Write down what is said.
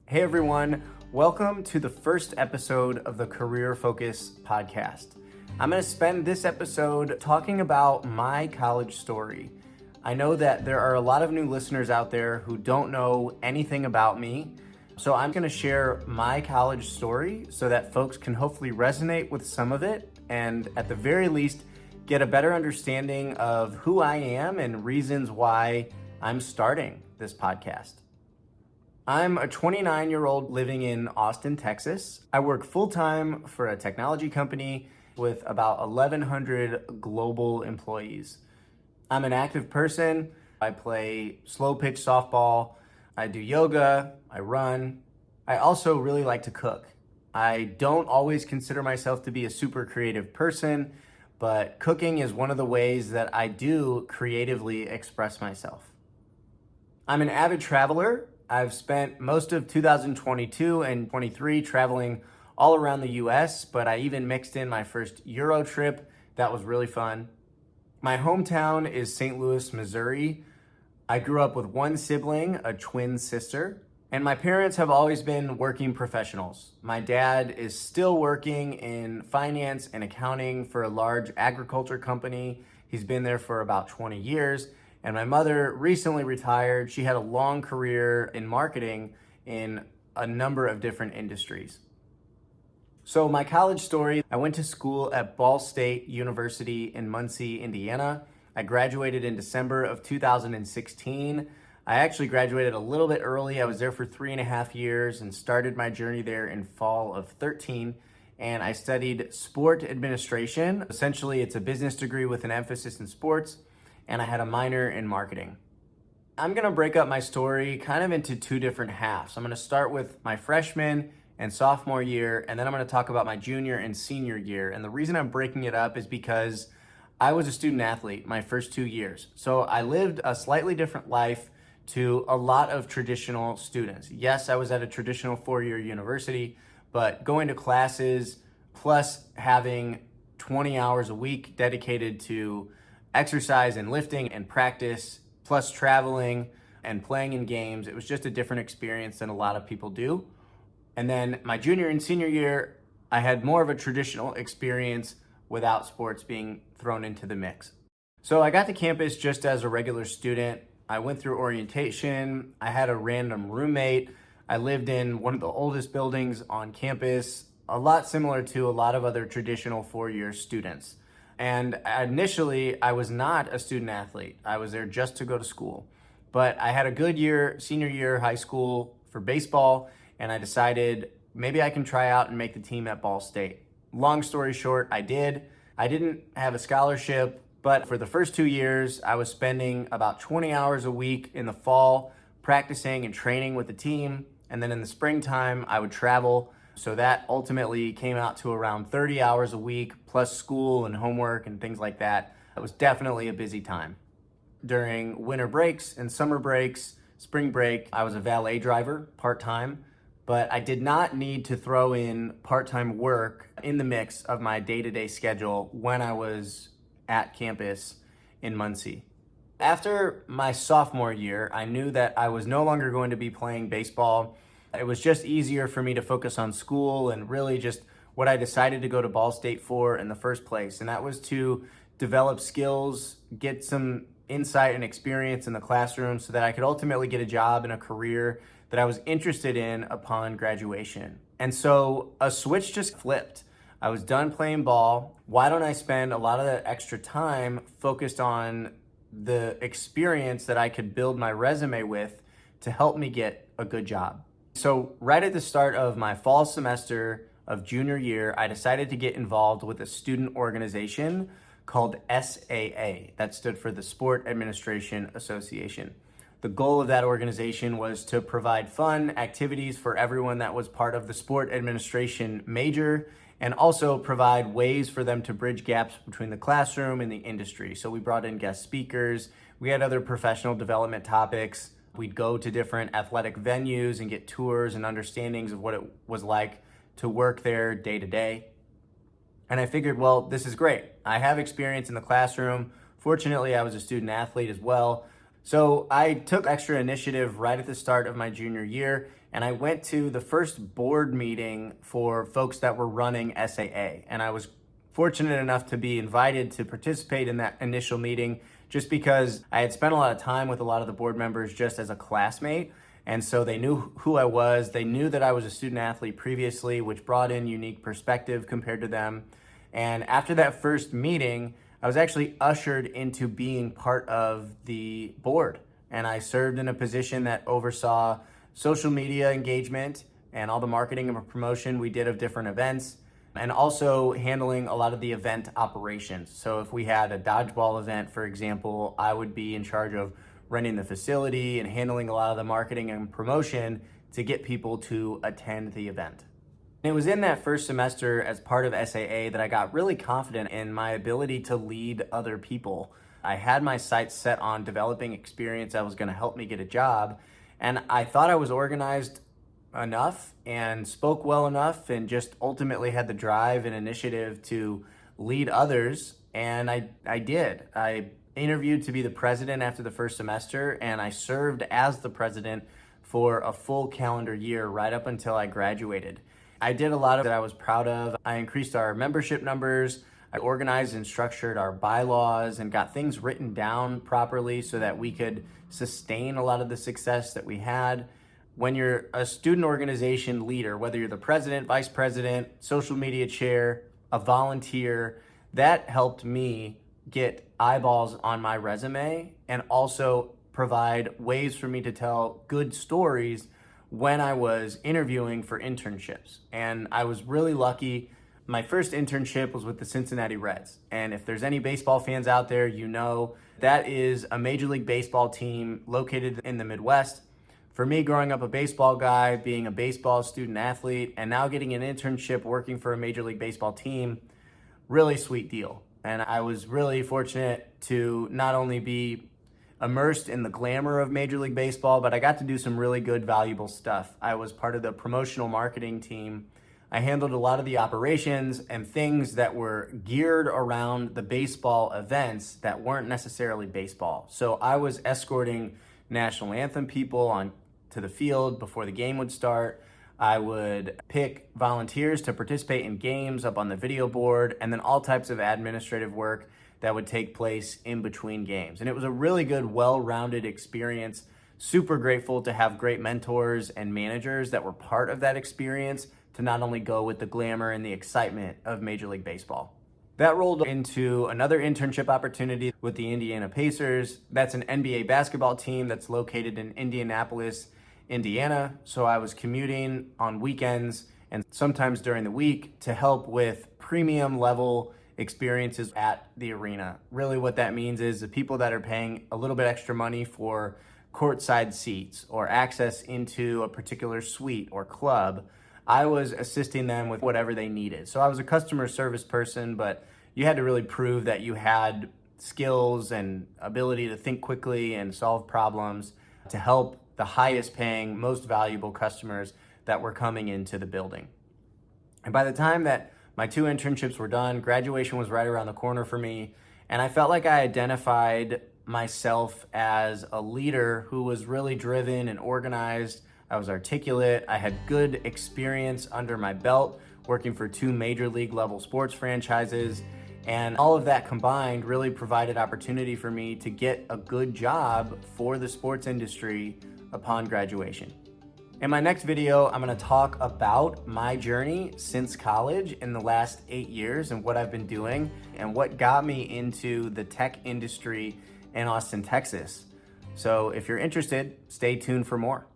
Hey everyone, welcome to the first episode of the Career Focus podcast. I'm going to spend this episode talking about my college story. I know that there are a lot of new listeners out there who don't know anything about me, so I'm going to share my college story so that folks can hopefully resonate with some of it and at the very least get a better understanding of who I am and reasons why I'm starting this podcast. I'm a 29-year-old living in Austin, Texas. I work full-time for a technology company with about 1,100 global employees. I'm an active person. I play slow pitch softball. I do yoga. I run. I also really like to cook. I don't always consider myself to be a super creative person, but cooking is one of the ways that I do creatively express myself. I'm an avid traveler. I've spent most of 2022 and 23 traveling all around the US, but I even mixed in my first Euro trip. That was really fun. My hometown is St. Louis, Missouri. I grew up with one sibling, a twin sister, and my parents have always been working professionals. My dad is still working in finance and accounting for a large agriculture company. He's been there for about 20 years. And my mother recently retired. She had a long career in marketing in a number of different industries. So my college story, I went to school at Ball State University in Muncie, Indiana. I graduated in December of 2016. I actually graduated a little bit early. I was there for 3.5 years and started my journey there in fall of 13. And I studied sport administration. Essentially, it's a business degree with an emphasis in sports. And I had a minor in marketing. I'm gonna break up my story kind of into two different halves. I'm gonna start with my freshman and sophomore year, and then I'm gonna talk about my junior and senior year. And the reason I'm breaking it up is because I was a student athlete my first 2 years. So I lived a slightly different life to a lot of traditional students. Yes, I was at a traditional 4-year university, but going to classes plus having 20 hours a week dedicated to exercise and lifting and practice, plus traveling and playing in games. It was just a different experience than a lot of people do. And then my junior and senior year, I had more of a traditional experience without sports being thrown into the mix. So I got to campus just as a regular student. I went through orientation. I had a random roommate. I lived in one of the oldest buildings on campus, a lot similar to a lot of other traditional 4-year students. And initially, I was not a student athlete. I was there just to go to school. But I had a good year, senior year, high school for baseball, and I decided maybe I can try out and make the team at Ball State. Long story short, I did. I didn't have a scholarship, but for the first 2 years, I was spending about 20 hours a week in the fall practicing and training with the team. And then in the springtime, I would travel. So that ultimately came out to around 30 hours a week, plus school and homework and things like that. It was definitely a busy time. During winter breaks and summer breaks, spring break, I was a valet driver part-time, but I did not need to throw in part-time work in the mix of my day-to-day schedule when I was at campus in Muncie. After my sophomore year, I knew that I was no longer going to be playing baseball. It was just easier for me to focus on school and really just what I decided to go to Ball State for in the first place. And that was to develop skills, get some insight and experience in the classroom so that I could ultimately get a job and a career that I was interested in upon graduation. And so a switch just flipped. I was done playing ball. Why don't I spend a lot of that extra time focused on the experience that I could build my resume with to help me get a good job? So right at the start of my fall semester of junior year, I decided to get involved with a student organization called SAA. That stood for the Sport Administration Association. The goal of that organization was to provide fun activities for everyone that was part of the sport administration major and also provide ways for them to bridge gaps between the classroom and the industry. So we brought in guest speakers. We had other professional development topics. We'd go to different athletic venues and get tours and understandings of what it was like to work there day to day. And I figured, well, this is great. I have experience in the classroom. Fortunately, I was a student athlete as well. So I took extra initiative right at the start of my junior year and I went to the first board meeting for folks that were running SAA. And I was fortunate enough to be invited to participate in that initial meeting just because I had spent a lot of time with a lot of the board members just as a classmate. And so they knew who I was. They knew that I was a student athlete previously, which brought in unique perspective compared to them. And after that first meeting, I was actually ushered into being part of the board. And I served in a position that oversaw social media engagement and all the marketing and promotion we did of different events, and also handling a lot of the event operations. So if we had a dodgeball event, for example, I would be in charge of renting the facility and handling a lot of the marketing and promotion to get people to attend the event. And it was in that first semester as part of SAA that I got really confident in my ability to lead other people. I had my sights set on developing experience that was going to help me get a job, and I thought I was organized enough and spoke well enough and just ultimately had the drive and initiative to lead others. And I did. I interviewed to be the president after the first semester, and I served as the president for a full calendar year right up until I graduated. I did a lot of that I was proud of. I increased our membership numbers. I organized and structured our bylaws and got things written down properly so that we could sustain a lot of the success that we had. When you're a student organization leader, whether you're the president, vice president, social media chair, a volunteer, that helped me get eyeballs on my resume and also provide ways for me to tell good stories when I was interviewing for internships. And I was really lucky. My first internship was with the Cincinnati Reds. And if there's any baseball fans out there, you know that is a Major League Baseball team located in the Midwest. For me, growing up a baseball guy, being a baseball student athlete, and now getting an internship working for a Major League Baseball team, really sweet deal. And I was really fortunate to not only be immersed in the glamour of Major League Baseball, but I got to do some really good, valuable stuff. I was part of the promotional marketing team. I handled a lot of the operations and things that were geared around the baseball events that weren't necessarily baseball. So I was escorting national anthem people on to the field before the game would start. I would pick volunteers to participate in games up on the video board, and then all types of administrative work that would take place in between games. And it was a really good, well-rounded experience. Super grateful to have great mentors and managers that were part of that experience to not only go with the glamour and the excitement of Major League Baseball. That rolled into another internship opportunity with the Indiana Pacers. That's an NBA basketball team that's located in Indianapolis, Indiana. So I was commuting on weekends and sometimes during the week to help with premium level experiences at the arena. Really what that means is the people that are paying a little bit extra money for courtside seats or access into a particular suite or club, I was assisting them with whatever they needed. So I was a customer service person, but you had to really prove that you had skills and ability to think quickly and solve problems to help the highest paying, most valuable customers that were coming into the building. And by the time that my 2 internships were done, graduation was right around the corner for me, and I felt like I identified myself as a leader who was really driven and organized. I was articulate. I had good experience under my belt working for 2 major league level sports franchises. And all of that combined really provided opportunity for me to get a good job for the sports industry upon graduation. In my next video, I'm going to talk about my journey since college in the last 8 years and what I've been doing and what got me into the tech industry in Austin, Texas. So if you're interested, stay tuned for more.